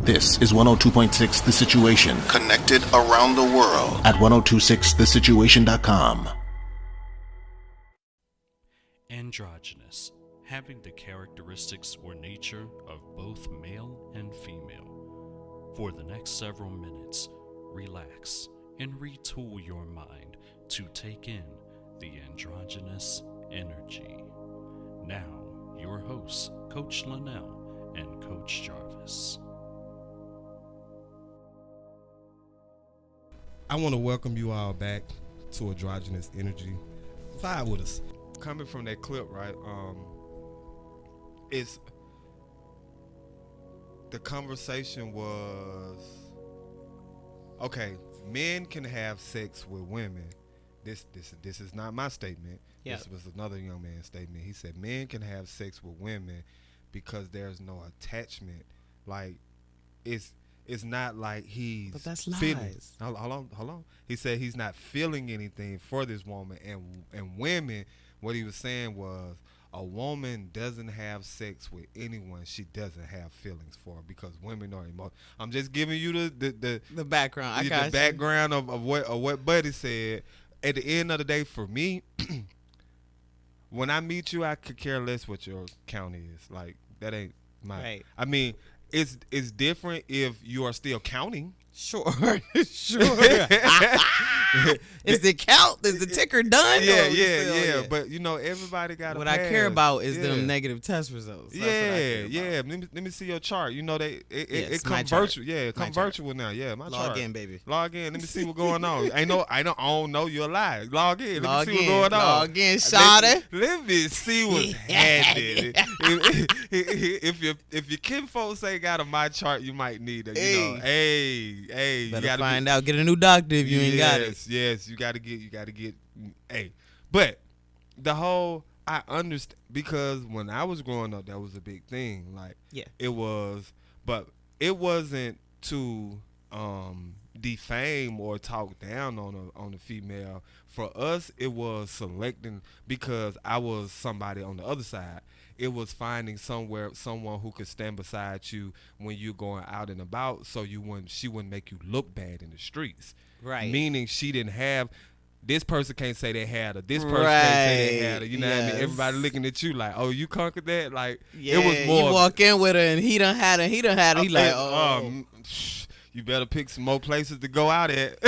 This is 102.6 The Situation. Connected around the world at 1026thesituation.com. Androgynous, having the characteristics or nature of both male and female. For the next several minutes, relax and retool your mind to take in the androgynous energy. Now, your hosts, Coach Lanell and Coach Jarvis. I want to welcome you all back to Androgynous Energy. Vibe with us. Coming from that clip, right? It's the conversation was okay. Men can have sex with women. This is not my statement. Yep. This was another young man's statement. He said men can have sex with women because there's no attachment. Like it's not like he's But that's feeling. lies. Hold on. He said he's not feeling anything for this woman, and women. What he was saying was a woman doesn't have sex with anyone she doesn't have feelings for, because women are emotional. I'm just giving you the background. I got the background of what Buddy said. At the end of the day, for me, when I meet you, I could care less what your count is. Like, that ain't my. Right. I mean, it's different if you are still counting. Sure. Is the count? Is the ticker done? Yeah. But everybody got. What I care about is them negative test results. That's Yeah. Let me see your chart. It come my chart. virtual. Yeah, it come virtual now. Yeah, my chart. Log in, baby. Log in. Let me see what's going on. I don't know you're alive. Log in. Let me see what's going on. Log in, shawty. Let me see what's happening. If your kinfolks ain't got a my chart, you might need it. Hey, Better you gotta find out. Get a new doctor if you ain't got it. Yes, you gotta get. Hey, but the whole I understand, because when I was growing up, that was a big thing. Like, it was, but it wasn't to defame or talk down on a female. For us, it was selecting, because I was somebody on the other side. It was finding someone who could stand beside you when you're going out and about, so she wouldn't make you look bad in the streets. Right. Meaning she didn't have. This person can't say they had her. This person can't say they had her. You know what I mean? Everybody looking at you like, oh, you conquered that? Like, it was more. You walk in with her and he done had her. He like, you better pick some more places to go out at.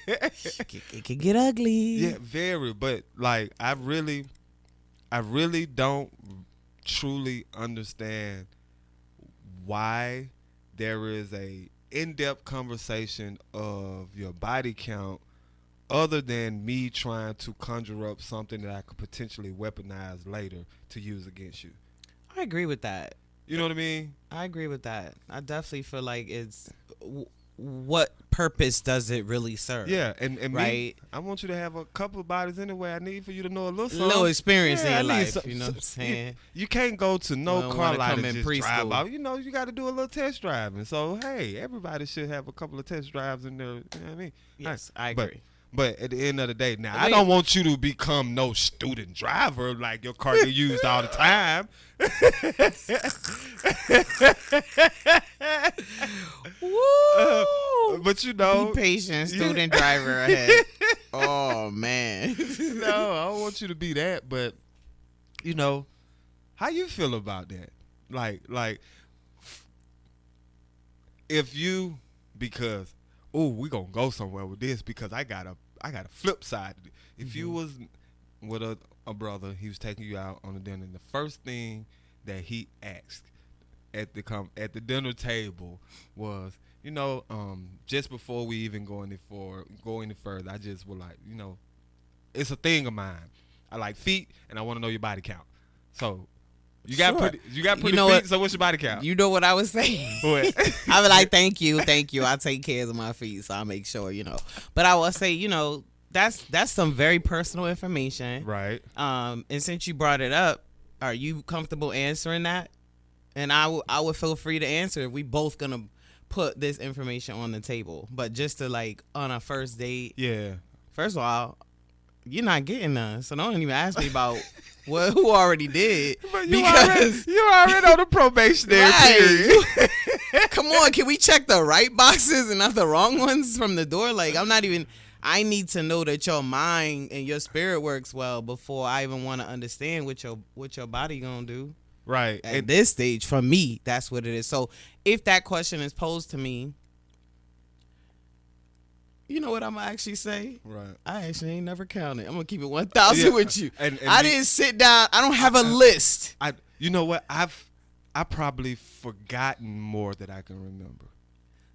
It can get ugly. Yeah, very. But like, I really don't truly understand why there is a in-depth conversation of your body count, other than me trying to conjure up something that I could potentially weaponize later to use against you. I agree with that. You know what I mean? I agree with that. I definitely feel like it's what purpose does it really serve? Yeah, and right? me, I want you to have a couple of bodies anyway. I need for you to know a little something. Little experience in your life, some, you know what I'm saying? You can't go to no car lot and just drive out. You got to do a little test driving. So, hey, everybody should have a couple of test drives in there. You know what I mean? Yes, I agree. But at the end of the day, now, I don't want you to become no student driver, like your car get used all the time. Woo! But be patient, student driver ahead. Oh, man. No, I don't want you to be that, but how you feel about that? Like if you, because we gonna go somewhere with this, because I got a flip side. If you was with a brother, he was taking you out on a dinner, and the first thing that he asked at the dinner table was, just before we even go any further, I just was like, it's a thing of mine. I like feet, and I want to know your body count. So you got pretty feet. So what's your body count? You know what I was saying? What? I was like, thank you. I take care of my feet, so I make sure, But I will say, that's some very personal information, right? And since you brought it up, are you comfortable answering that? And I would feel free to answer if we both gonna put this information on the table. But just to on a first date, yeah. First of all, you're not getting none, so don't even ask me about who already did. But you already on the probationary period. Come on, can we check the right boxes and not the wrong ones from the door? Like, I need to know that your mind and your spirit works well before I even want to understand what your body gonna do. Right. At this stage, for me, that's what it is. So if that question is posed to me, you know what I'm gonna actually say? Right. I actually ain't never counted. I'm gonna keep it 1,000 with you. And I didn't sit down. I don't have a list. You know what? I probably forgotten more than I can remember.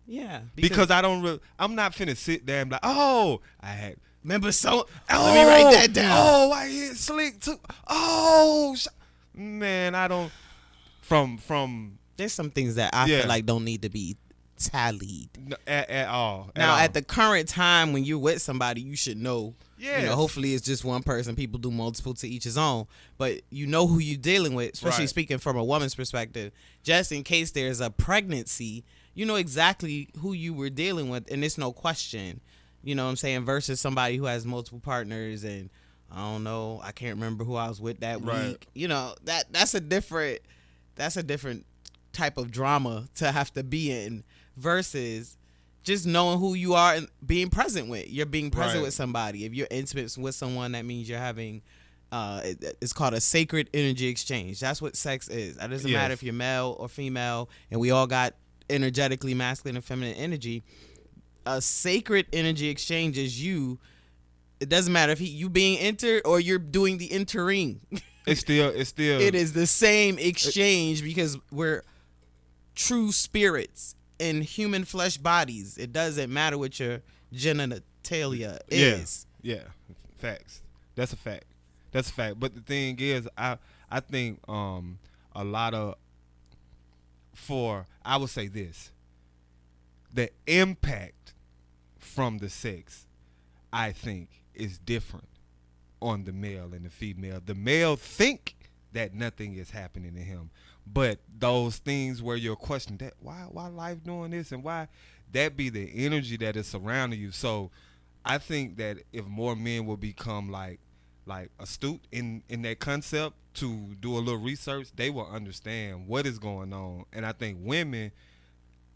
Yeah. Because I'm not finna sit there and be like, oh, I had. Remember so? Let me write that down. Oh, I hit slick too. Oh, man, I don't. From. There's some things that I feel like don't need to be tallied at all. At the current time when you're with somebody, you should know. Yeah. You know, hopefully it's just one person. People do multiple, to each his own. But you know who you're dealing with, especially speaking from a woman's perspective. Just in case there's a pregnancy, you know exactly who you were dealing with, and it's no question. You know what I'm saying? Versus somebody who has multiple partners, and I don't know, I can't remember who I was with that week. You know, that's a different type of drama to have to be in versus just knowing who you are and being present with. You're being present with somebody. If you're intimate with someone, that means you're having it's called a sacred energy exchange. That's what sex is. It doesn't matter if you're male or female, and we all got energetically masculine and feminine energy. A sacred energy exchange is you. It doesn't matter if you being entered or you're doing the entering. It's still. It is the same exchange because we're true spirits in human flesh bodies. It doesn't matter what your genitalia is. Yeah, facts. That's a fact. But the thing is, I think a lot of I would say this, the impact from the sex, I think, is different on the male and the female. The male think that nothing is happening to him, but those things where you're questioning that why life doing this and why, that be the energy that is surrounding you. So I think that if more men will become like astute in that concept to do a little research, they will understand what is going on. And I think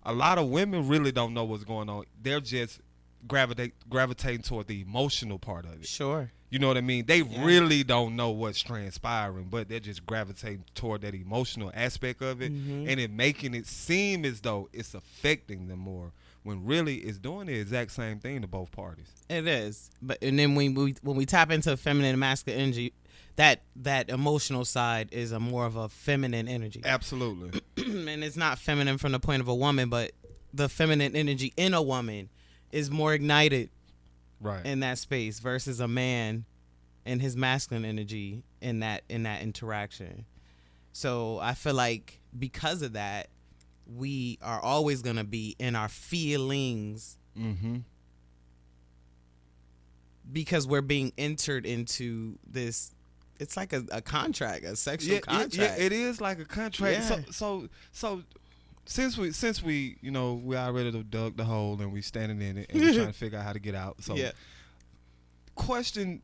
a lot of women really don't know what's going on. They're just gravitating toward the emotional part of it. Sure. You know what I mean? They really don't know what's transpiring, but they're just gravitating toward that emotional aspect of it, and it making it seem as though it's affecting them more, when really it's doing the exact same thing to both parties. It is. And then when we tap into feminine and masculine energy, that emotional side is more of a feminine energy. Absolutely. And it's not feminine from the point of a woman, but the feminine energy in a woman is more ignited in that space versus a man and his masculine energy in that interaction. So I feel like because of that, we are always going to be in our feelings because we're being entered into this. It's like a contract, a sexual contract. Yeah, it is like a contract. Yeah. So since we we already dug the hole and we standing in it and we're trying to figure out how to get out. So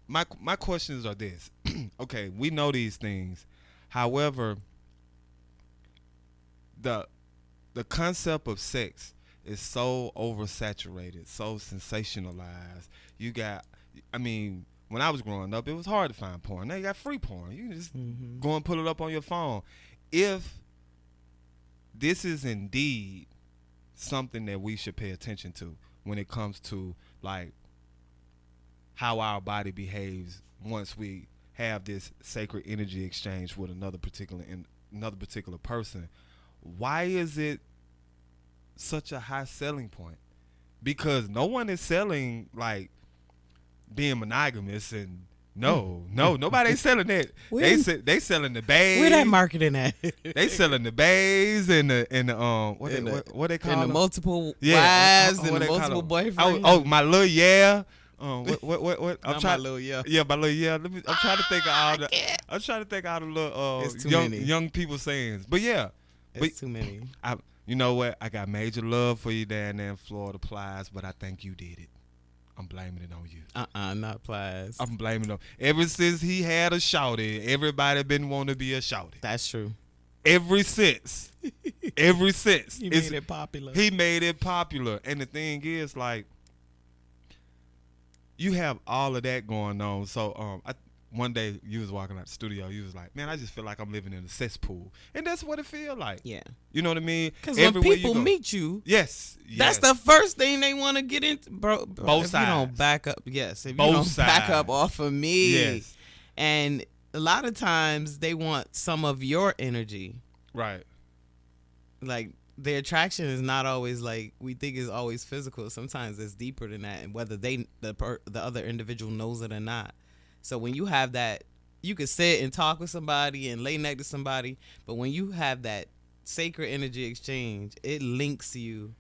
my questions are this. Okay, we know these things. However, the concept of sex is so oversaturated, so sensationalized. When I was growing up, it was hard to find porn. Now you got free porn. You can just go and pull it up on your phone. If this is indeed something that we should pay attention to when it comes to like how our body behaves once we have this sacred energy exchange with another particular person, why is it such a high selling point? Because no one is selling like being monogamous and nobody selling that. They selling the bays. Where that marketing at? They selling the bays and the what they call and them? The multiple wives and the multiple boyfriends. My little what? I'm trying. My little my little I'm trying to think of all the. I'm trying to think of all the little young people sayings. But it's too many. You know what? I got major love for you down there in Florida, Plies, but I think you did it. I'm blaming it on you. Not Plies. I'm blaming it on. Ever since he had a shouty, everybody been wanting to be a shouty. That's true. Ever since. He made it popular. He made it popular. And the thing is, like, you have all of that going on. So one day you was walking out the studio, you was like, man, I just feel like I'm living in a cesspool. And that's what it feel like. Yeah. You know what I mean? Because when people meet you, yes, that's the first thing they want to get into, bro. Both if sides. You don't back up, yes. If Both you don't sides. back up off of me, yes. And a lot of times they want some of your energy. Right. Like, the attraction is not always like we think is always physical. Sometimes it's deeper than that, and whether the other individual knows it or not. So when you have that, you could sit and talk with somebody and lay next to somebody, but when you have that sacred energy exchange, it links you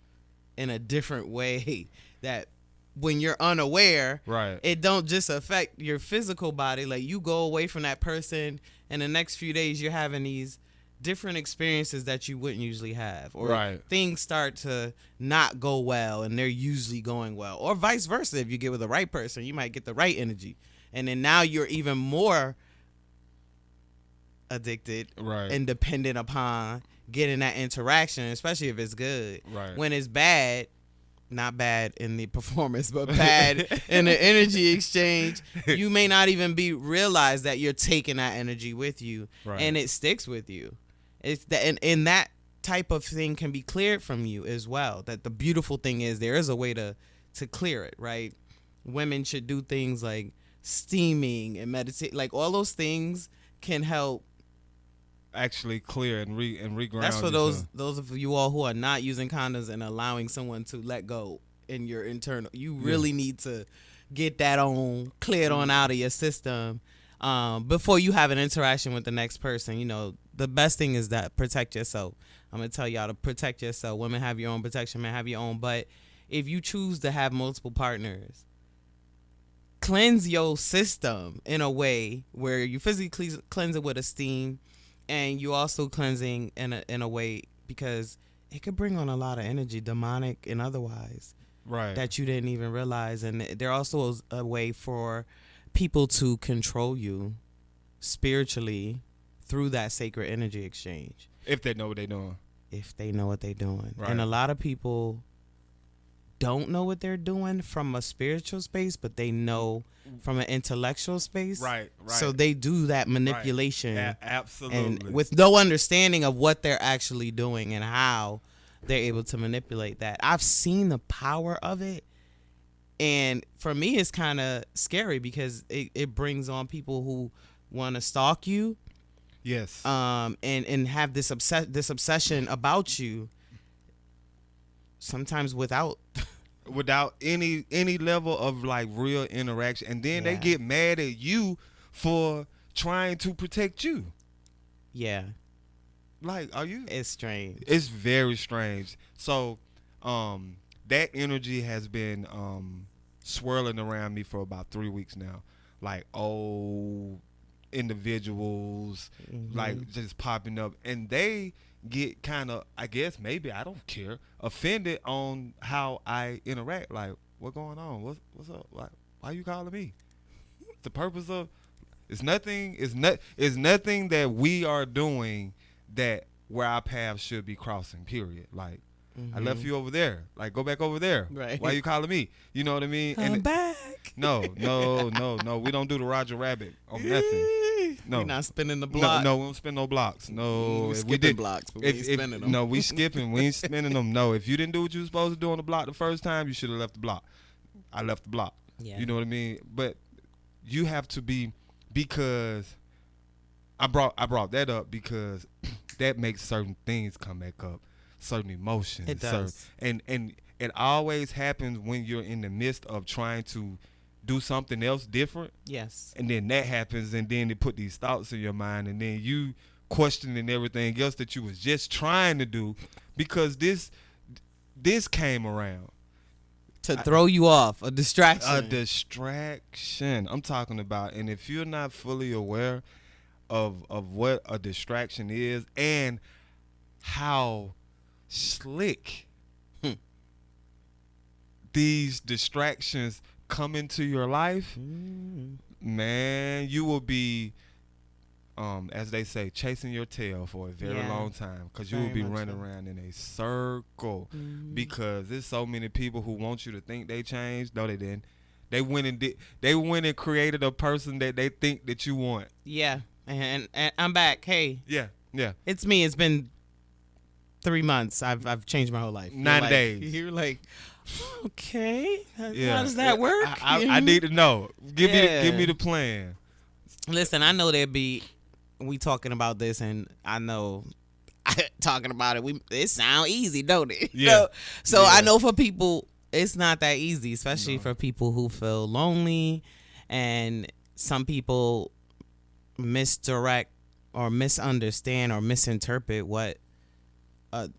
in a different way that when you're unaware, right, it don't just affect your physical body. Like, you go away from that person, and the next few days you're having these different experiences that you wouldn't usually have, or right, things start to not go well and they're usually going well, or vice versa. If you get with the right person, you might get the right energy, and then now you're even more addicted, right, and dependent upon getting that interaction, especially if it's good. Right. When it's bad, not bad in the performance, but bad in the energy exchange, you may not even realize that you're taking that energy with you, right, and it sticks with you. It's that, and that type of thing can be cleared from you as well. That the beautiful thing is there is a way to clear it, right? Women should do things like steaming and meditate. Like, all those things can help actually clear and reground. That's for those of you all who are not using condoms and allowing someone to let go in your internal. You really need to get that cleared on out of your system before you have an interaction with the next person. You know, the best thing is that protect yourself. I'm gonna tell y'all to protect yourself. Women have your own protection, men have your own. But if you choose to have multiple partners, cleanse your system in a way where you physically cleanse it with esteem, and you also cleansing in a way, because it could bring on a lot of energy, demonic and otherwise, right, that you didn't even realize. And there also is a way for people to control you spiritually through that sacred energy exchange. If they know what they're doing. If they know what they're doing. Right. And a lot of people don't know what they're doing from a spiritual space, but they know from an intellectual space. Right. So they do that manipulation. Right. Absolutely. And with no understanding of what they're actually doing and how they're able to manipulate that. I've seen the power of it. And for me, it's kind of scary because it brings on people who want to stalk you. Yes. And have this obsession about you. Sometimes without any level of like real interaction, and then they get mad at you for trying to protect you. Yeah. Like, are you? It's strange. It's very strange. So, that energy has been swirling around me for about 3 weeks now. Like, old individuals, like, just popping up, and they get kind of, I guess, maybe, I don't care, offended on how I interact. Like, what's going on? What's up? Like, why you calling me? The purpose of it's nothing that we are doing that where our paths should be crossing, period. Like, I left you over there. Like, go back over there. Right. Why you calling me? You know what I mean? Come back. No. We don't do the Roger Rabbit on nothing. No. We're not spinning the block. No, we don't spin no blocks. No. We skipping blocks, but we ain't spinning them. No, we skipping. We ain't spinning them. No, if you didn't do what you were supposed to do on the block the first time, you should have left the block. I left the block. Yeah. You know what I mean? But you have to be, because I brought that up because that makes certain things come back up, certain emotions. It does. And it always happens when you're in the midst of trying to do something else different. Yes. And then that happens, and then they put these thoughts in your mind, and then you questioning everything else that you was just trying to do, because this came around. To throw you off, a distraction. A distraction. I'm talking about, and if you're not fully aware of what a distraction is and how slick these distractions come into your life, man, you will be as they say, chasing your tail for a very long time, because you will be running around in a circle, because there's so many people who want you to think they changed. No, they didn't. They went and created a person that they think that you want. Yeah, and I'm back. Hey. Yeah. It's me. It's been 3 months. I've changed my whole life. 9 days. You're like, okay. How does that work? I need to know. Give me the plan. Listen, I know we talking about this, and I know talking about it. It sound easy, don't it? Yeah. So I know for people, it's not that easy, especially for people who feel lonely, and some people misdirect or misunderstand or misinterpret what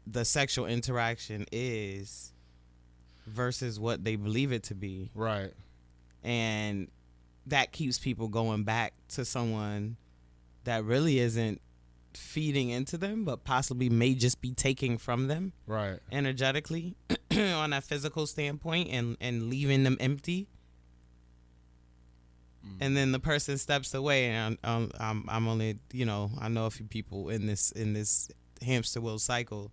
the sexual interaction is versus what they believe it to be. Right. And that keeps people going back to someone that really isn't feeding into them, but possibly may just be taking from them, right, energetically, on a physical standpoint, and leaving them empty. And then the person steps away, and I'm only, I know a few people in this hamster wheel cycle.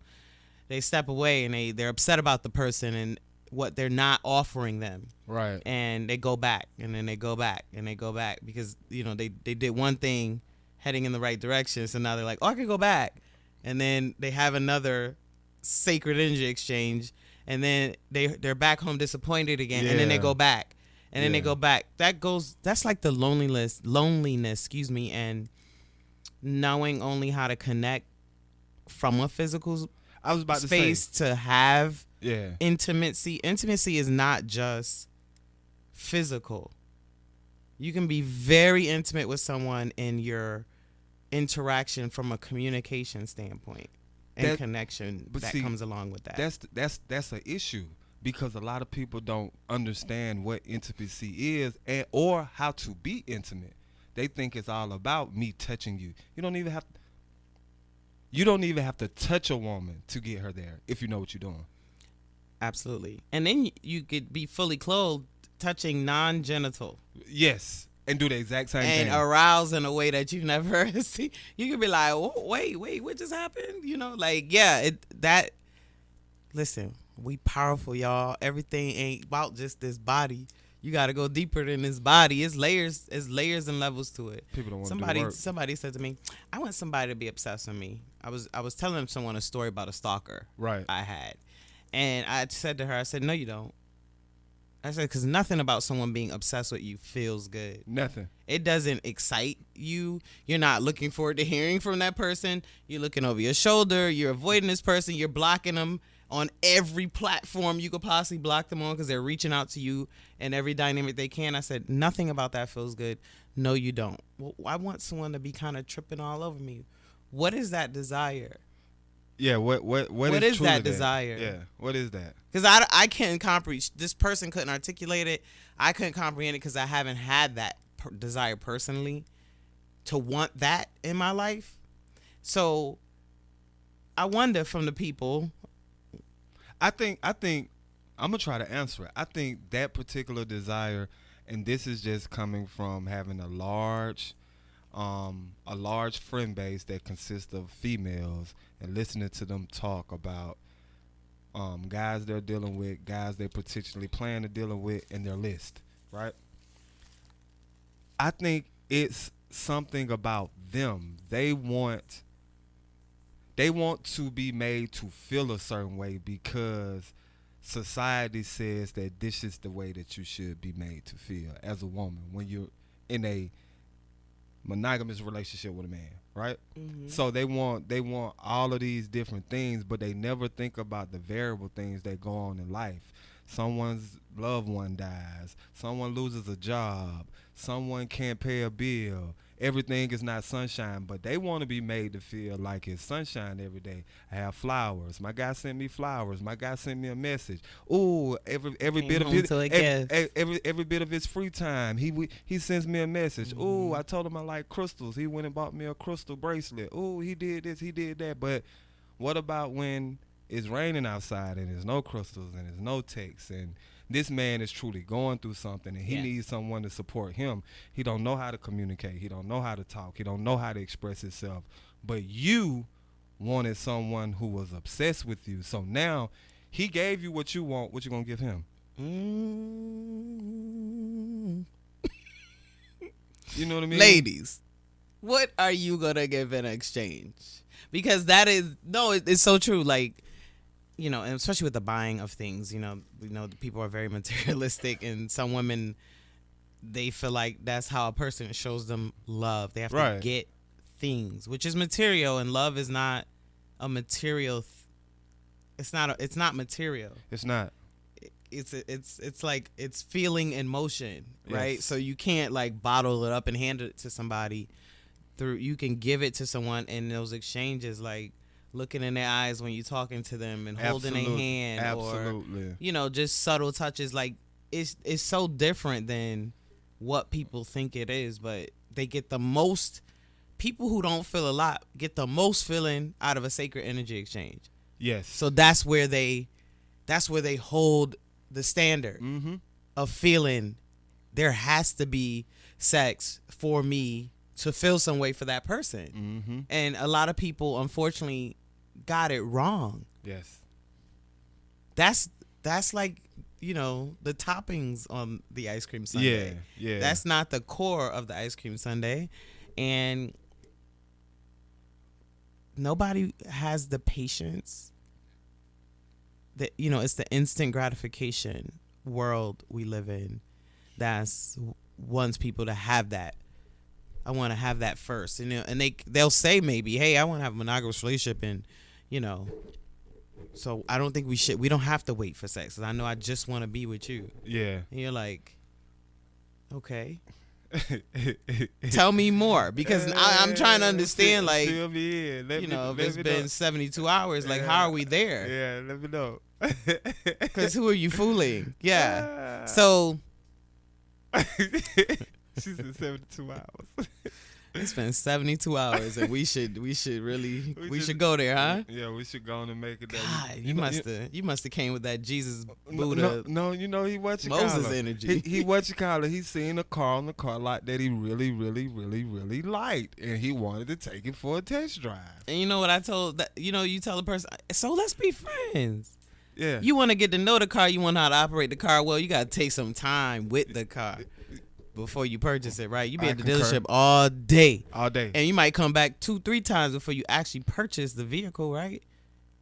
They step away and they're upset about the person and what they're not offering them. Right. And they go back, and then they go back, and they go back because they did one thing heading in the right direction, so now they're like, oh, I could go back, and then they have another sacred energy exchange, and then they're back home disappointed again, and then they go back. And then they go back. That's like the loneliness, and knowing only how to connect from a physical space to have intimacy. Intimacy is not just physical. You can be very intimate with someone in your interaction from a communication standpoint and connection that comes along with that. That's an issue. Because a lot of people don't understand what intimacy is or how to be intimate. They think it's all about me touching you. You don't even have to touch a woman to get her there if you know what you're doing. Absolutely. And then you could be fully clothed touching non-genital. Yes. And do the exact same thing. And arouse in a way that you've never seen. You could be like, oh, wait, what just happened? Listen. We powerful, y'all. Everything ain't about just this body. You got to go deeper than this body. It's layers and levels to it. People don't want to do work. Somebody said to me, I want somebody to be obsessed with me. I was telling someone a story about a stalker I had. And I said to her, I said, no, you don't. I said, because nothing about someone being obsessed with you feels good. Nothing. It doesn't excite you. You're not looking forward to hearing from that person. You're looking over your shoulder. You're avoiding this person. You're blocking them on every platform you could possibly block them on because they're reaching out to you in every dynamic they can. I said, nothing about that feels good. No, you don't. Well, I want someone to be kind of tripping all over me. What is that desire? Yeah, what is that desire? Yeah, what is that? Because I can't comprehend. This person couldn't articulate it. I couldn't comprehend it because I haven't had that desire personally to want that in my life. So I wonder from the people. I think I'm gonna try to answer it. I think that particular desire, and this is just coming from having a large friend base that consists of females and listening to them talk about guys they're dealing with, guys they potentially plan to dealing with in their list, right? I think it's something about them. They want to be made to feel a certain way because society says that this is the way that you should be made to feel as a woman when you're in a monogamous relationship with a man, right? Mm-hmm. So they want all of these different things, but they never think about the variable things that go on in life. Someone's loved one dies, someone loses a job, someone can't pay a bill. Everything is not sunshine, but they want to be made to feel like it's sunshine every day. I have flowers. My guy sent me flowers. My guy sent me a message. Ooh, every bit of his free time, he sends me a message. Mm-hmm. Ooh, I told him I like crystals. He went and bought me a crystal bracelet. Ooh, he did this, he did that. But what about when it's raining outside and there's no crystals and there's no texts, and this man is truly going through something and he needs someone to support him. He don't know how to communicate. He don't know how to talk. He don't know how to express himself. But you wanted someone who was obsessed with you. So now he gave you what you want. What you gonna give him? You know what I mean? Ladies, what are you gonna give in exchange? Because that is it's so true. Like, you know, and especially with the buying of things, you know, people are very materialistic, and some women, they feel like that's how a person shows them love. They have to get things, which is material, and love is not a material. It's not material. It's not. It's like it's feeling and motion, right? Yes. So you can't like bottle it up and hand it to somebody. You can give it to someone, and those exchanges, like looking in their eyes when you're talking to them and holding their hand, or you know, just subtle touches. Like it's so different than what people think it is, but they get the most. People who don't feel a lot get the most feeling out of a sacred energy exchange. Yes. So that's where they hold the standard of feeling. There has to be sex for me to feel some way for that person. And a lot of people, unfortunately, got it wrong. Yes. That's like, you know, the toppings on the ice cream sundae. Yeah. That's not the core of the ice cream sundae. And nobody has the patience that, you know, it's the instant gratification world we live in that's wants people to have that. I want to have that first, you know, and they'll say maybe, hey, I want to have a monogamous relationship, and you know, so I don't think we don't have to wait for sex, 'cause I know I just want to be with you. Yeah. And you're like, okay. Tell me more, because I'm trying to understand, like, you know, if it's been 72 hours, like, how are we there? Yeah, let me know. Because who are you fooling? Yeah. So she said 72 hours. It's been 72 hours, and we should go there, huh? Yeah, we should go on and make it. God, you must have came with that Jesus Buddha. No, you know he what you Moses call energy. He what you call it. He seen a car on the car lot that he really, really, really, really liked, and he wanted to take it for a test drive. And you know what I told that? You know, you tell the person, so let's be friends. Yeah. You want to get to know the car. You want to know how to operate the car. Well, you got to take some time with the car before you purchase it, right? You be at the dealership all day. And you might come back 2-3 times before you actually purchase the vehicle, right?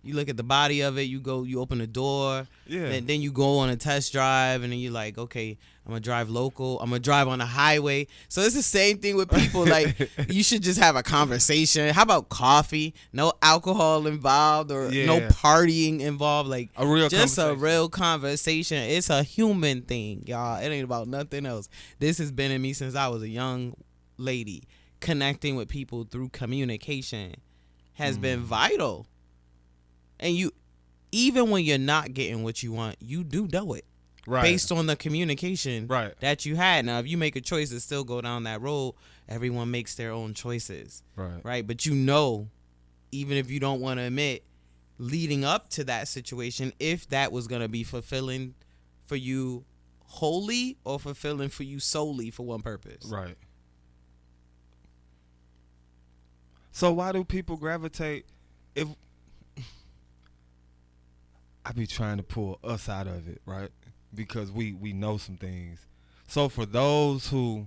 You look at the body of it, you open the door, and then you go on a test drive, and then you're like, okay, I'm going to drive local. I'm going to drive on the highway. So it's the same thing with people. Like, you should just have a conversation. How about coffee? No alcohol involved, or no partying involved. Like, a real conversation. It's a human thing, y'all. It ain't about nothing else. This has been in me since I was a young lady. Connecting with people through communication has been vital. And you, even when you're not getting what you want, you do know it. Right. Based on the communication that you had. Now, if you make a choice to still go down that road, everyone makes their own choices. Right. But you know, even if you don't want to admit, leading up to that situation, if that was going to be fulfilling for you wholly or fulfilling for you solely for one purpose. Right. So why do people gravitate? If I be trying to pull us out of it, right? Because we know some things. So for those who,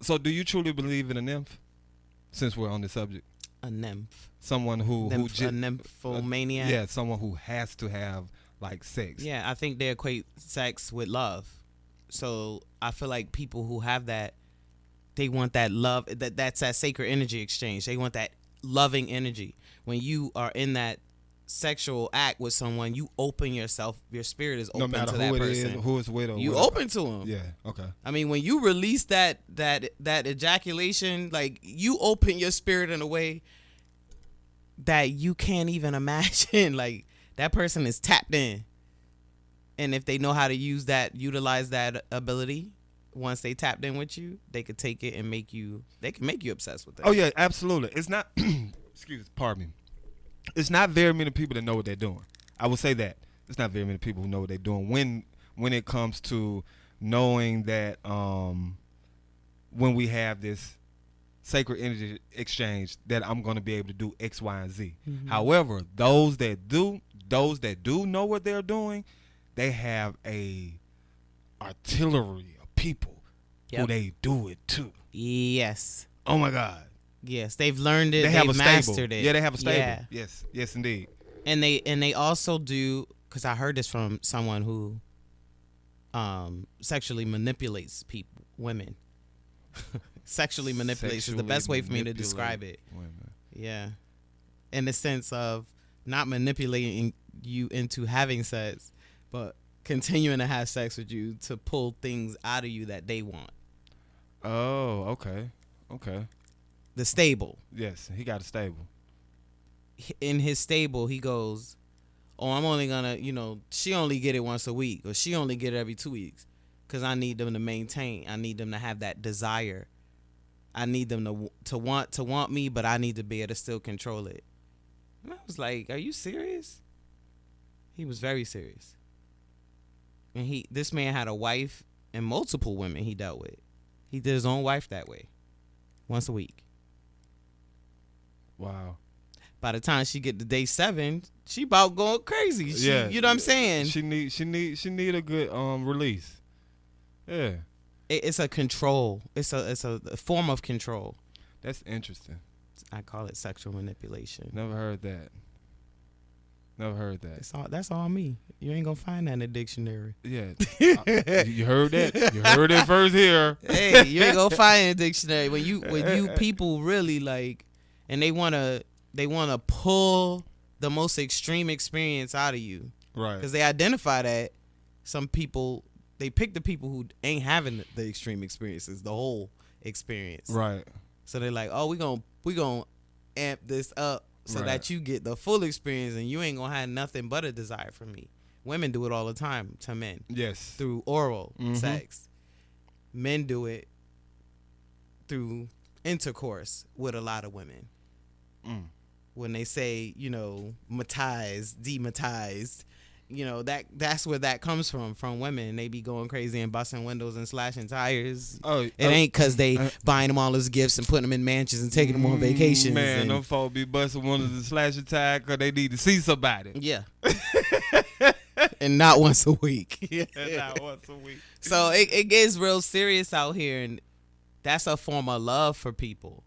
so do you truly believe in a nymph? Since we're on the subject, a nymph, someone a nymphomaniac. Yeah, someone who has to have like sex. Yeah, I think they equate sex with love. So I feel like people who have that, they want that love. That's that sacred energy exchange. They want that loving energy. When you are in that sexual act with someone, you open yourself. Your spirit is open to that person. No matter who it is, who it's with, or you open to them. Yeah. Okay. I mean, when you release that ejaculation, like, you open your spirit in a way that you can't even imagine. Like, that person is tapped in, and if they know how to utilize that ability, once they tapped in with you, they could take it and make you obsessed with it. Oh yeah, absolutely. It's not. Pardon me. It's not very many people that know what they're doing. I will say that. It's not very many people who know what they're doing when it comes to knowing that when we have this sacred energy exchange that I'm going to be able to do X, Y, and Z. Mm-hmm. However, those that do know what they're doing, they have a artillery of people who they do it to. Yes. Oh my God. Yes, they've learned it. They've mastered it. Yeah, they have a stable. Yeah. Yes, indeed. And they also do, because I heard this from someone who sexually manipulates women. Sexually manipulates is the best way for me to describe it. Women. Yeah, in the sense of not manipulating you into having sex, but continuing to have sex with you to pull things out of you that they want. Oh, okay. The stable. Yes, he got a stable. In his stable, he goes, "Oh, I'm only gonna, she only get it once a week, or she only get it every 2 weeks, because I need them to maintain. I need them to have that desire. I need them to want me, but I need to be able to still control it." And I was like, "Are you serious?" He was very serious. And this man had a wife and multiple women he dealt with. He did his own wife that way, once a week. Wow. By the time she get to day 7, she about going crazy. You know what I'm saying? She need a good release. Yeah. It's a control. It's a form of control. That's interesting. I call it sexual manipulation. Never heard that. That's all me. You ain't gonna find that in the dictionary. Yeah. You heard that? You heard it first here. Hey, you ain't gonna find it in the dictionary. When you people really like, and they wanna pull the most extreme experience out of you. Right. Because they identify that some people, they pick the people who ain't having the extreme experiences, the whole experience. Right. So they're like, "Oh, we gonna amp this up so that you get the full experience, and you ain't gonna have nothing but a desire for me." Women do it all the time to men. Yes. Through oral sex. Men do it through intercourse with a lot of women. When they say, matized, dematized, that's where that comes from women. They be going crazy and busting windows and slashing tires. It ain't because they buying them all as gifts and putting them in mansions and taking them on vacations. Man, them folks be busting windows and slashing tires because they need to see somebody. Yeah. And not once a week. Not once a week. So it gets real serious out here, and that's a form of love for people.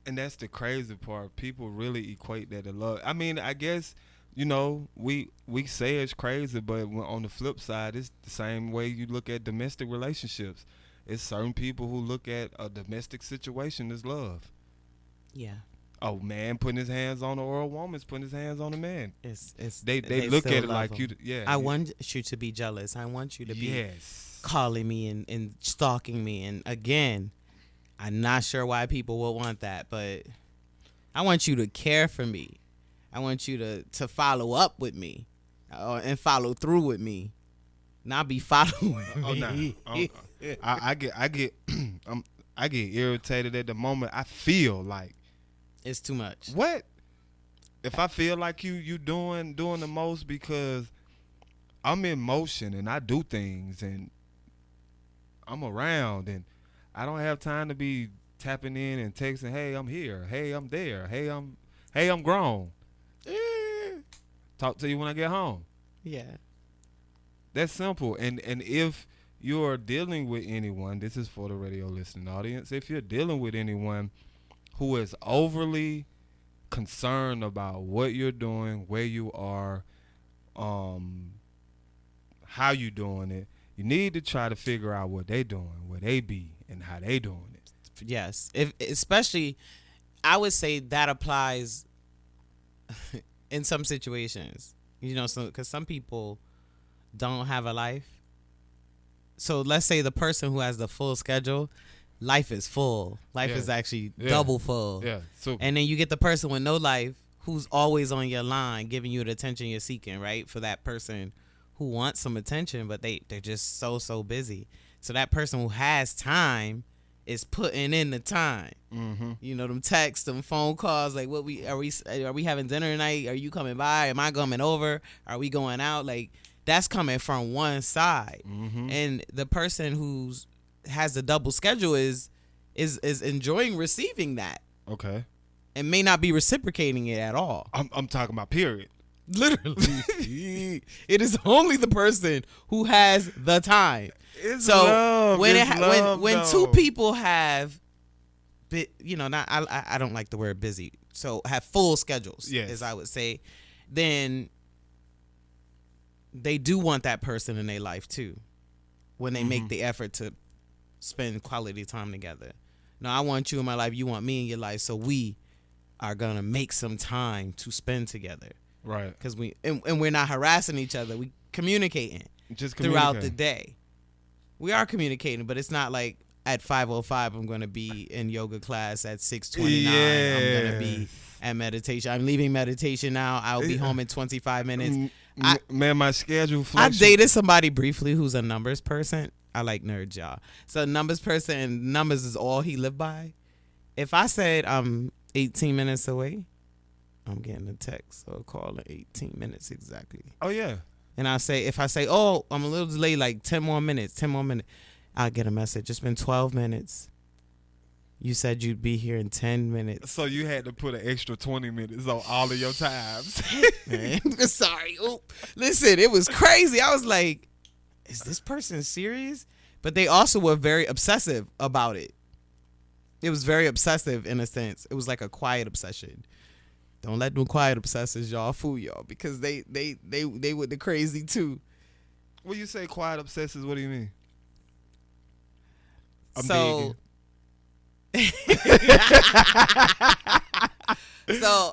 And that's the crazy part. People really equate that to love. I mean, I guess, we say it's crazy, but on the flip side, it's the same way you look at domestic relationships. It's certain people who look at a domestic situation as love. Yeah. A man putting his hands on her, or a woman's putting his hands on a man. They look at it like them. I want you to be jealous. I want you to be calling me and stalking me. And again, I'm not sure why people will want that, but I want you to care for me. I want you to follow up with me and follow through with me, not be following me. I get irritated at the moment. I feel like it's too much. What? If I feel like you doing the most because I'm in motion and I do things and I'm around and I don't have time to be tapping in and texting, "Hey, I'm here. Hey, I'm there. Hey, I'm grown. Talk to you when I get home." Yeah. That's simple. And if you're dealing with anyone, this is for the radio listening audience, if you're dealing with anyone who is overly concerned about what you're doing, where you are, how you doing it, you need to try to figure out what they doing, where they be, and how they doing it. Yes. Especially, I would say that applies in some situations, because some people don't have a life. So let's say the person who has the full schedule, life is full. Life is actually double full. Yeah. So, and then you get the person with no life who's always on your line, giving you the attention you're seeking, right? For that person who wants some attention, but they're just so busy. So that person who has time is putting in the time. Mm-hmm. You know, them texts, them phone calls, like are we having dinner tonight? Are you coming by? Am I coming over? Are we going out? Like, that's coming from one side. Mm-hmm. And the person who's has the double schedule is enjoying receiving that. Okay. And may not be reciprocating it at all. I'm talking about period. Literally. It is only the person who has the time. It's so love. when two people have, not I don't like the word busy. So have full schedules, yes, as I would say, then they do want that person in their life too. When they make the effort to spend quality time together. No, I want you in my life. You want me in your life. So we are gonna make some time to spend together. Right. Because we're not harassing each other. We communicating just throughout the day. We are communicating, but it's not like at 5:05 I'm going to be in yoga class. At 6:29 I'm going to be at meditation. I'm leaving meditation now. I'll be home in 25 minutes. My schedule I dated somebody briefly who's a numbers person. I like nerds, y'all. So numbers person, and numbers is all he lived by. If I said I'm 18 minutes away, I'm getting a text or a call in 18 minutes exactly. Oh, yeah. And if I say, oh, I'm a little delayed, like 10 more minutes, I'll get a message. It's been 12 minutes. You said you'd be here in 10 minutes. So you had to put an extra 20 minutes on all of your times. Man, sorry. Ooh. Listen, it was crazy. I was like, is this person serious? But they also were very obsessive about it. It was very obsessive in a sense. It was like a quiet obsession. Don't let them quiet obsessors, y'all, fool y'all, because they were the crazy too. When you say quiet obsessors, what do you mean? So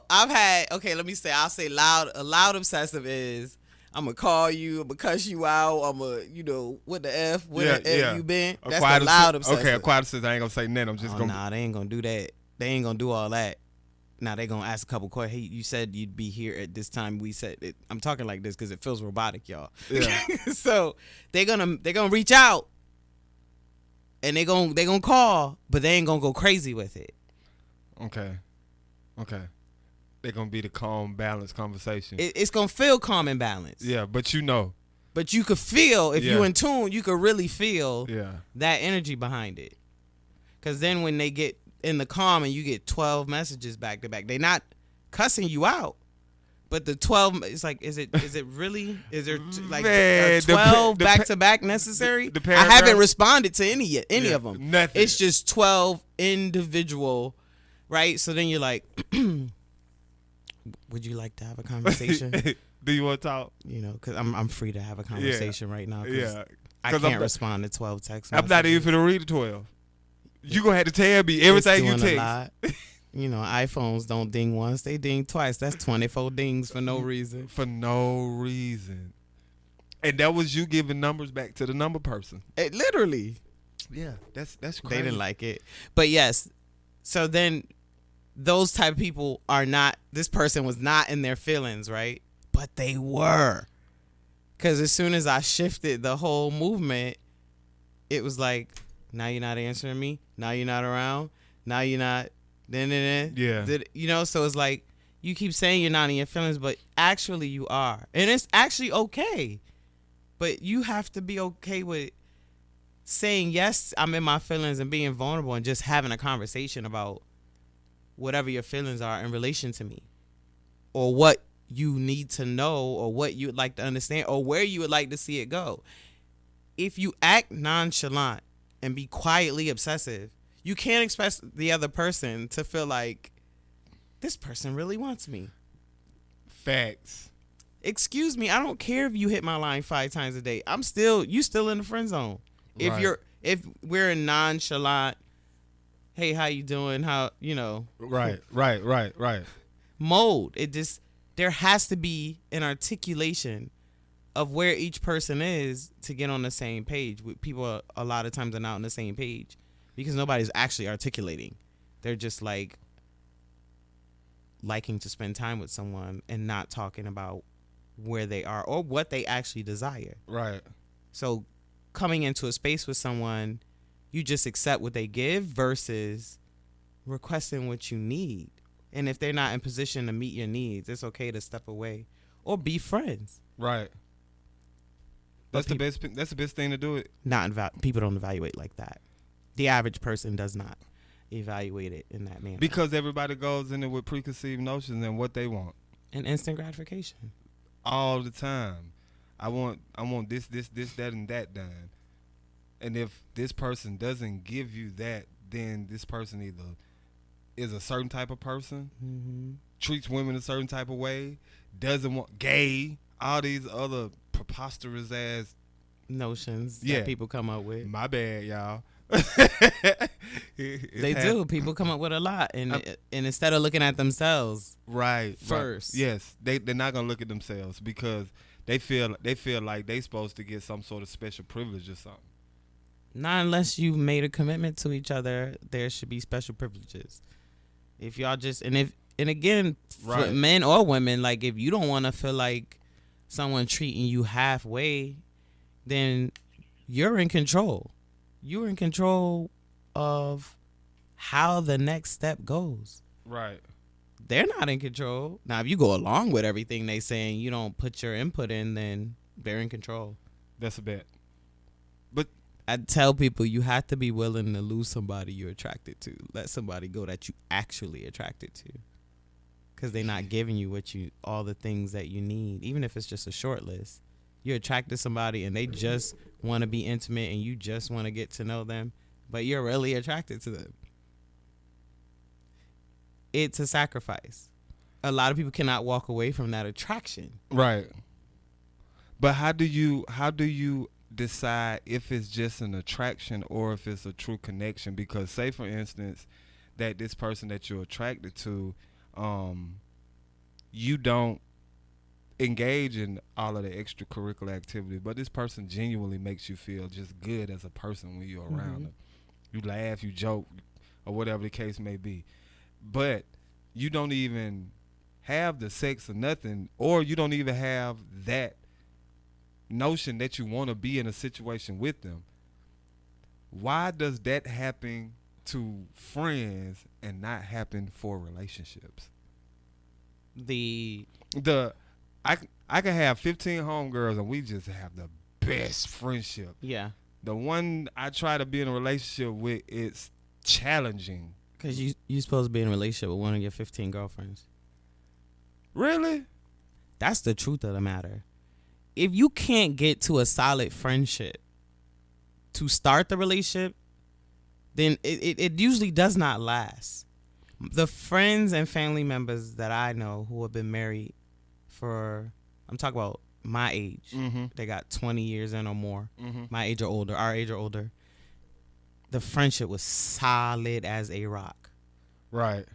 I've had, let me say, I'll say loud. A loud obsessive is, I'm going to call you, I'm going to cuss you out, I'm going to, what the F, where the F you been? That's the loud obsessive. Okay, a quiet obsessive, I ain't going to say nothing, I'm just going to. Nah, they ain't going to do that. They ain't going to do all that. Now they're gonna ask a couple questions. Hey, you said you'd be here at this time. We said it. I'm talking like this because it feels robotic, y'all. Yeah. So they're gonna reach out and they gonna call, but they ain't gonna go crazy with it. Okay. They're gonna be the calm, balanced conversation. It's gonna feel calm and balanced. Yeah, but you know. But you could feel, if you're in tune, you could really feel that energy behind it. Because then when they get in the calm and you get 12 messages back to back, they're not cussing you out, but the 12, it's like, is it really, is there like 12 back to back necessary? I haven't responded to any of them. Nothing. It's just 12 individual, right? So then you're like, would you like to have a conversation? Do you want to talk? Because I'm free to have a conversation right now. Yeah. I can't respond to 12 text messages. I'm not even finna read the 12. You gonna have to tell me everything you text. iPhones don't ding once, they ding twice. That's 24 dings for no reason. For no reason. And that was you giving numbers back to the number person. Literally. Yeah, that's crazy. They didn't like it. But yes, so then those type of people are not, this person was not in their feelings, right? But they were. Because as soon as I shifted the whole movement, it was like, now you're not answering me. Now you're not around. Now you're not. Yeah. So it's like you keep saying you're not in your feelings, but actually you are. And it's actually okay. But you have to be okay with saying, yes, I'm in my feelings and being vulnerable and just having a conversation about whatever your feelings are in relation to me or what you need to know or what you would like to understand or where you would like to see it go. If you act nonchalant and be quietly obsessive, you can't expect the other person to feel like this person really wants me. Facts. Excuse me, I don't care if you hit my line 5 times a day. You still in the friend zone. Right. If we're in nonchalant, hey, how you doing? Right. Mode. There has to be an articulation of where each person is to get on the same page. People a lot of times are not on the same page because nobody's actually articulating. They're just like liking to spend time with someone and not talking about where they are or what they actually desire. Right. So coming into a space with someone, You just accept what they give versus requesting what you need. And if they're not in position to meet your needs, it's okay to step away or be friends. Right. That's the best. That's the best thing to do. It. People don't evaluate like that. The average person does not evaluate it in that manner. Because everybody goes in it with preconceived notions and what they want. And instant gratification. All the time. I want this, that, and that done. And if this person doesn't give you that, then this person either is a certain type of person, treats women a certain type of way, doesn't want gay, all these other preposterous ass notions that people come up with. My bad, y'all. They do. People come up with a lot, and instead of looking at themselves, first, yes, they're not gonna look at themselves because they feel like they supposed to get some sort of special privilege or something. Not unless you've made a commitment to each other, there should be special privileges. If y'all just and again, for men or women, like if you don't want to feel like someone treating you halfway, then you're in control. You're in control of how the next step goes. Right. They're not in control. Now, if you go along with everything they saying, you don't put your input in, then they're in control. That's a bet. But I tell people you have to be willing to lose somebody you're attracted to. Let somebody go that you actually attracted to. Because they're not giving you all the things that you need, even if it's just a short list. You're attracted to somebody and they just want to be intimate and you just want to get to know them, but you're really attracted to them. It's a sacrifice. A lot of people cannot walk away from that attraction. Right. But how do you decide if it's just an attraction or if it's a true connection? Because say for instance that this person that you're attracted to, you don't engage in all of the extracurricular activity, but this person genuinely makes you feel just good as a person when you're around them. You laugh, you joke, or whatever the case may be. But you don't even have the sex or nothing, or you don't even have that notion that you want to be in a situation with them. Why does that happen to friends and not happen for relationships? I can have 15 homegirls and we just have the best friendship. Yeah. The one I try to be in a relationship with, it's challenging. Because you supposed to be in a relationship with one of your 15 girlfriends. Really? That's the truth of the matter. If you can't get to a solid friendship to start the relationship, then it usually does not last. The friends and family members that I know who have been married for, I'm talking about my age. They got 20 years in or more. My age or older, our age or older. The friendship was solid as a rock. Right.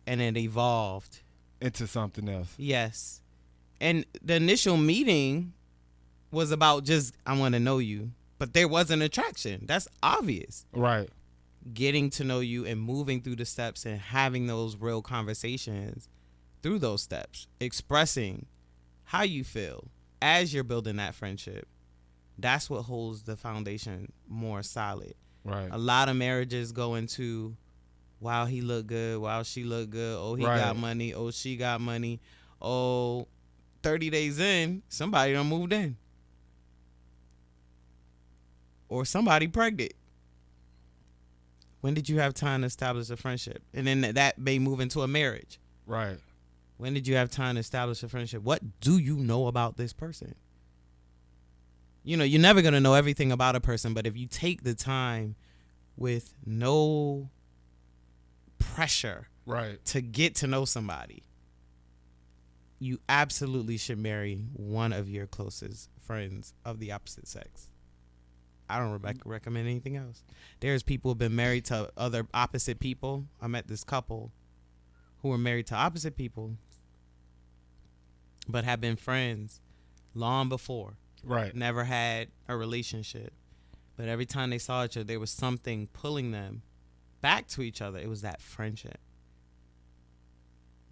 And it evolved into something else. Yes. And the initial meeting was about just, I want to know you. But there was an attraction. That's obvious. Right. Getting to know you and moving through the steps and having those real conversations through those steps. Expressing how you feel as you're building that friendship. That's what holds the foundation more solid. Right. A lot of marriages go into, wow, he look good. Wow, she look good. Oh, he got money. Oh, she got money. Oh, 30 days in, somebody done moved in. Or somebody pregnant. When did you have time to establish a friendship? And then that may move into a marriage. Right. When did you have time to establish a friendship? What do you know about this person? You know, you're never going to know everything about a person, but if you take the time with no pressure to get to know somebody, you absolutely should marry one of your closest friends of the opposite sex. I don't recommend anything else. There's people who have been married to other opposite people. I met this couple who were married to opposite people, but have been friends long before. Right. Never had a relationship. But every time they saw each other, there was something pulling them back to each other. It was that friendship.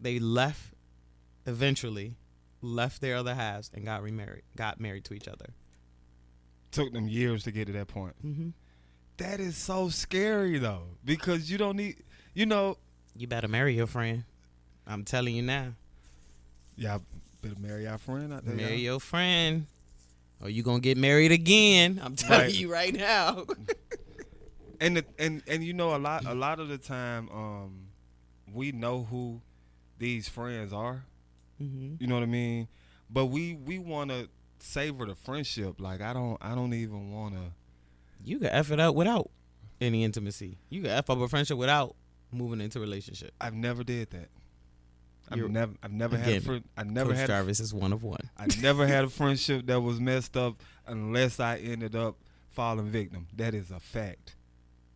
They eventually left their other halves and got married to each other. Took them years to get to that point. That is so scary though, because you don't need, you know. You better marry your friend. I'm telling you now. Y'all better marry our friend out there. Marry your friend, or you gonna get married again. I'm telling you right now. and you know, a lot of the time, we know who these friends are. Mm-hmm. You know what I mean? But we want to savor the friendship. Like I don't even want to. You can F it up without any intimacy. You can F up a friendship without moving into a relationship. I've never did that. I've never again, had a friend. I never Coach had. Jarvis is one of one. I never had a friendship that was messed up unless I ended up falling victim. That is a fact.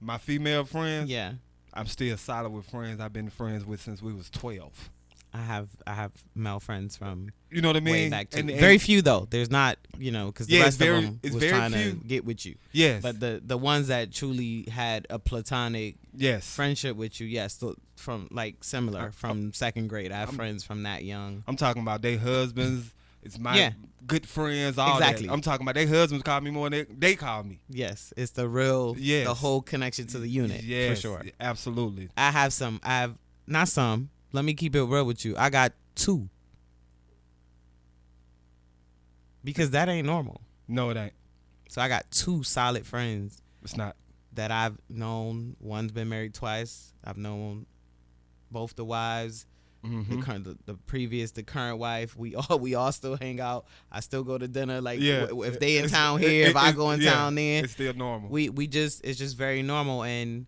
My female friends. Yeah. I'm still solid with friends I've been friends with since we was 12. I have male friends from you know what I mean. Way back and very few though. There's not because the rest of them was trying to get with you. Yes, but the ones that truly had a platonic friendship with you, yes, from like similar from second grade. I have friends from that young. I'm talking about their husbands. It's my good friends. All exactly. That. I'm talking about their husbands call me more than they call me. Yes, it's the real. Yes. The whole connection to the unit. Yes, for sure. Absolutely. I have not some. Let me keep it real with you. I got 2. Because that ain't normal. No, it ain't. So I got 2 solid friends. It's not. That I've known. One's been married twice. I've known both the wives. Mm-hmm. The current wife. We all still hang out. I still go to dinner. Like if they in town here, if I go in town then. It's still normal. It's just very normal. And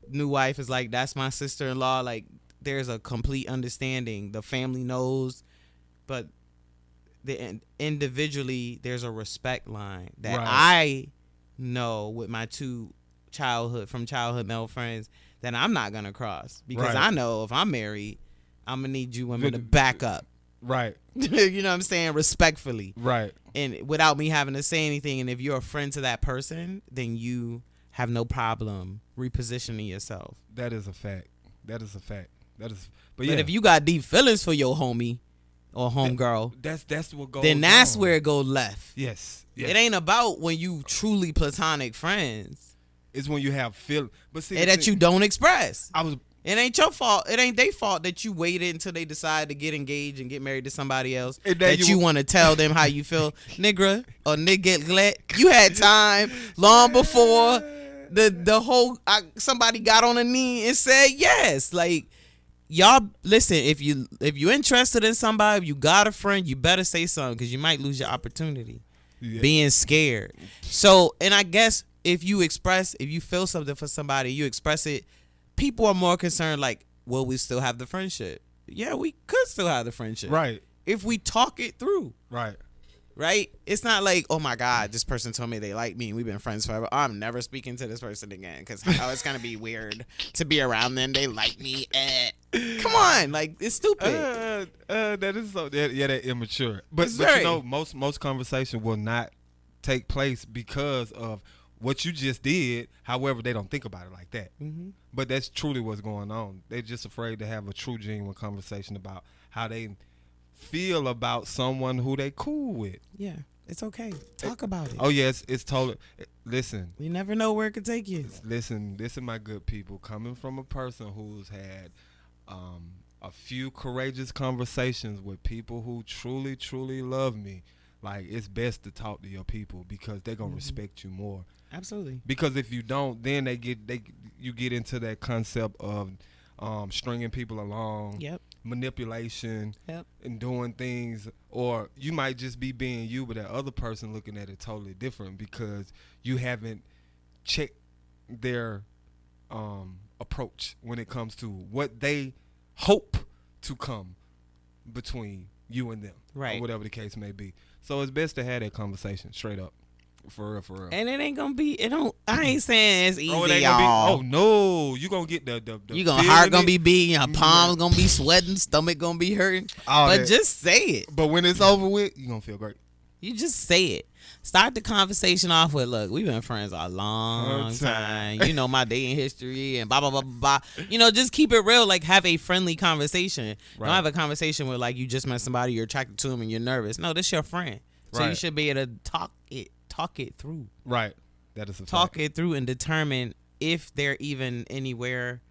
new wife is like, that's my sister-in-law. Like, there's a complete understanding. The family knows, but individually there's a respect line that I know with my 2 childhood male friends that I'm not gonna cross because I know if I'm married, I'm gonna need you women to back up. Right. You know what I'm saying? Respectfully. Right. And without me having to say anything. And if you're a friend to that person, then you have no problem repositioning yourself. That is a fact. But if you got deep feelings for your homie or homegirl, that's what goes. Then that's where it goes left. Yes. It ain't about when you truly platonic friends. It's when you have feelings, but see, and that you don't express. It ain't your fault. It ain't their fault that you waited until they decide to get engaged and get married to somebody else. That you want to tell them how you feel, nigga or nigga. You had time long before the whole somebody got on a knee and said yes. Like, y'all listen, if you're interested in somebody, if you got a friend, you better say something because you might lose your opportunity. Being scared. So, and I guess if you feel something for somebody, you express it, people are more concerned like, will we still have the friendship? Yeah, we could still have the friendship. Right. If we talk it through. Right. Right? It's not like, oh my God, this person told me they like me and we've been friends forever. I'm never speaking to this person again because it's going to be weird to be around them. They like me. Come on. Like, it's stupid. That is so, that immature. But you know, most conversation will not take place because of what you just did. However, they don't think about it like that. Mm-hmm. But that's truly what's going on. They're just afraid to have a true, genuine conversation about how they feel about someone who they cool with. Yeah, it's okay. Talk about it. Oh yes, it's totally. Listen, you never know where it could take you. Listen, my good people, coming from a person who's had a few courageous conversations with people who truly, truly love me. Like, it's best to talk to your people because they're gonna respect you more. Absolutely. Because if you don't, then you get into that concept of stringing people along. Yep. Manipulation and doing things, or you might just be being you, but that other person looking at it totally different because you haven't checked their approach when it comes to what they hope to come between you and them, right? Or whatever the case may be. So it's best to have that conversation straight up. For real. And it ain't gonna be. I ain't saying it's easy, it ain't y'all. Gonna be, no, you gonna get the you gonna heart gonna be beating, your palms gonna be sweating, stomach gonna be hurting. But just say it. But when it's over with, you gonna feel great. You just say it. Start the conversation off with, look, we've been friends a long time. You know my dating history and blah blah blah blah. Just keep it real. Like, have a friendly conversation. Right. Don't have a conversation where like you just met somebody, you're attracted to him, and you're nervous. No, this your friend, so you should be able to talk it through. Right. That is a talk fact. it through and determine if they're even anywhere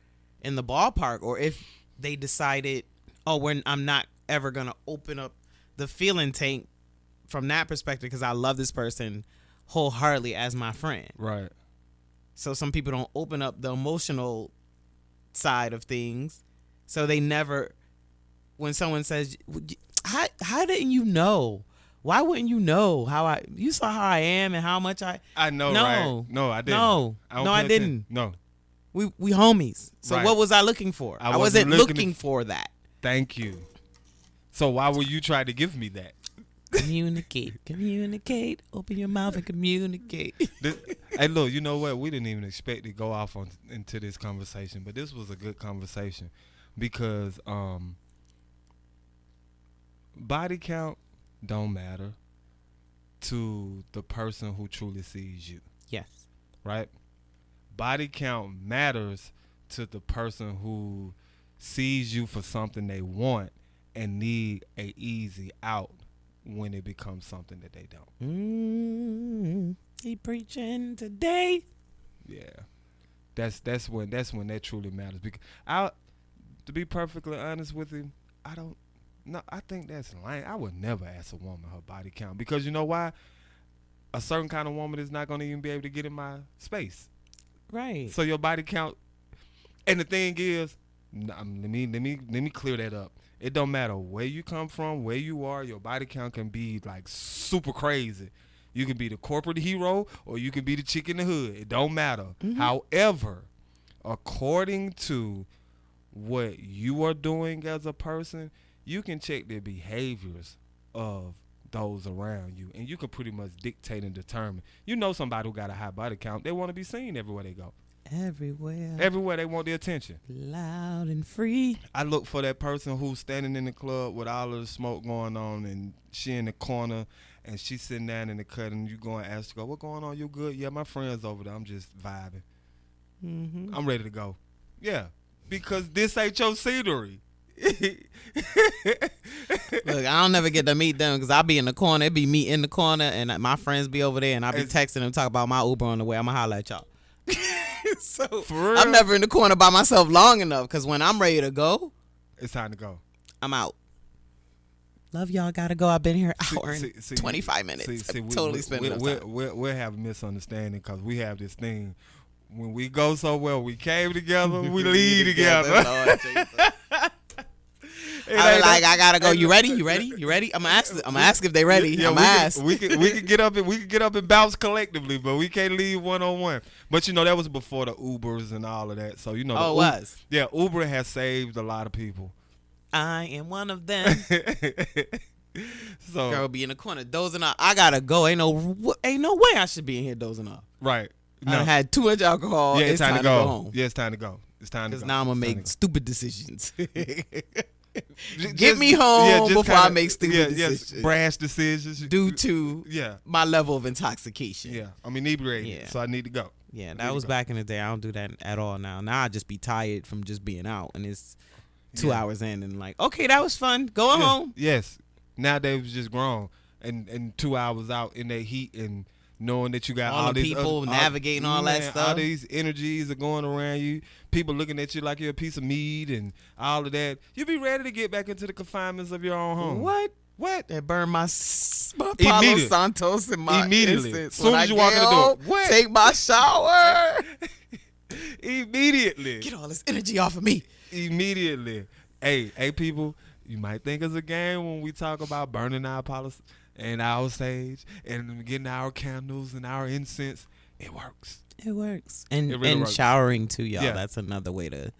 in the ballpark, or if they decided, I'm not ever gonna open up the feeling tank from that perspective because I love this person wholeheartedly as my friend. Right. So some people don't open up the emotional side of things, so they never. When someone says, "How didn't you know? Why wouldn't you know how you saw how I am and how much I know, no, right? No, I didn't. No, I didn't. No. We homies. So Right. what was I looking for? I wasn't wasn't looking for that. Thank you. So why would you try to give me that? Communicate. Open your mouth and communicate. Hey, look, you know what? We didn't even expect to go off into this conversation, but this was a good conversation because body count don't matter to the person who truly sees you. Yes. Right? Body count matters to the person who sees you for something they want and need a easy out when it becomes something that they don't. He preaching today. Yeah. That's when that truly matters. Because to be perfectly honest with you, I think that's lame. I would never ask a woman her body count because you know why? A certain kind of woman is not going to even be able to get in my space. Right. So your body count, and the thing is, let me clear that up. It don't matter where you come from, where you are. Your body count can be like super crazy. You can be the corporate hero or you can be the chick in the hood. It don't matter. Mm-hmm. However, according to what you are doing as a person, you can check the behaviors of those around you, and you can pretty much dictate and determine. You know somebody who got a high body count, they want to be seen everywhere they go. Everywhere they want the attention. Loud and free. I look for that person who's standing in the club with all of the smoke going on, and she in the corner, and she's sitting down in the cut, and you go and ask her, "What going on? You good?" "Yeah, my friend's over there. I'm just vibing. Mm-hmm. I'm ready to go." Yeah, because this ain't your scenery. Look, I don't never get to meet them because I be in the corner. It be me in the corner, and my friends be over there, and I be texting them, talk about my Uber on the way. I'm gonna holler at y'all. So I'm never in the corner by myself long enough because when I'm ready to go, it's time to go. I'm out. Love y'all. Gotta go. I've been here an hour and 25 minutes. Totally spending time. We'll have a misunderstanding because we have this thing. When we go so well, we came together, we leave together. Lord Jesus. I was like, I gotta go. You ready? I'm gonna ask if they ready. Yeah, I'm gonna ask. We can get up and bounce collectively, but we can't leave one on one. But you know that was before the Ubers and all of that. So you know. Oh, it was. Yeah, Uber has saved a lot of people. I am one of them. So girl be in the corner dozing off. I gotta go. Ain't no way I should be in here dozing off. Right. No. I had too much alcohol. Yeah, it's time to go home. Yeah, it's time to go. It's time to go. Because now I'm gonna make stupid decisions. Get me home before I make stupid decisions. Yes, brash decisions due to my level of intoxication. Yeah, I'm inebriated, so I need to go. Yeah, that was back in the day. I don't do that at all now. Now I just be tired from just being out, and it's 2 hours in, and like, okay, that was fun. Going home. Yes. Now they've just grown, and 2 hours out in that heat and knowing that you got all the these people navigating all that stuff. All these energies are going around you. People looking at you like you're a piece of meat and all of that. You be ready to get back into the confinements of your own home. What? That burn my Palo Santos and my immediately. As soon as you walk in the door. What? Take my shower. Immediately. Get all this energy off of me. Immediately. Hey, people, you might think it's a game when we talk about burning our policy and our sage and getting our candles and our incense. It works. It works. And works. Showering too, y'all. Yeah. That's another way to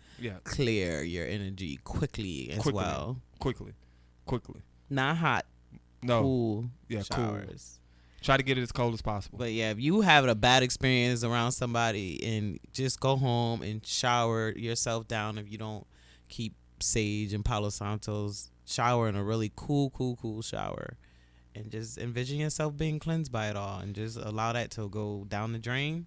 clear your energy quickly well. Quickly. Not hot. No. Cool showers. Cool. Try to get it as cold as possible. But yeah, if you have a bad experience around somebody, and just go home and shower yourself down. If you don't keep sage and Palo Santos, shower in a really cool shower. And just envision yourself being cleansed by it all, and just allow that to go down the drain.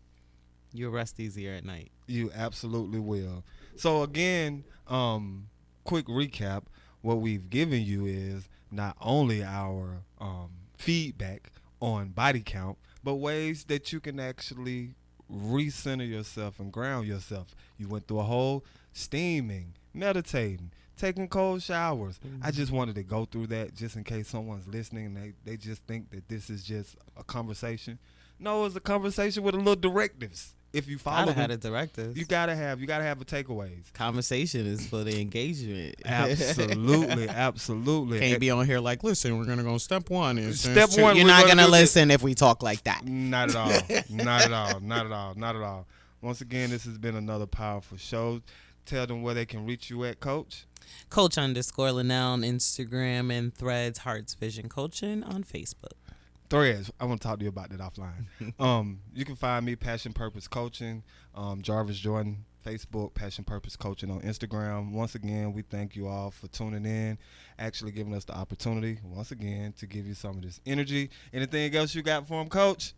You'll rest easier at night. You absolutely will. So again, quick recap. What we've given you is not only our feedback on body count, but ways that you can actually recenter yourself and ground yourself. You went through a whole steaming, meditating, taking cold showers. I just wanted to go through that just in case someone's listening and they just think that this is just a conversation. No, it's a conversation with a little directives. If you follow them, the directives. you gotta have the takeaways. Conversation is for the engagement. Absolutely, absolutely. Can't be on here like, listen, we're gonna go step one. And Step one, you're not gonna listen if we talk like that. Not at all. Not at all. Not at all. Not at all. Once again, this has been another powerful show. Tell them where they can reach you at, Coach. Coach_Lanell on Instagram and Threads, Hearts Vision Coaching on Facebook. Threads. I want to talk to you about that offline. You can find me, Passion Purpose Coaching, Jarvis Jordan, Facebook, Passion Purpose Coaching on Instagram. Once again, we thank you all for tuning in, actually giving us the opportunity, once again, to give you some of this energy. Anything else you got for them, Coach?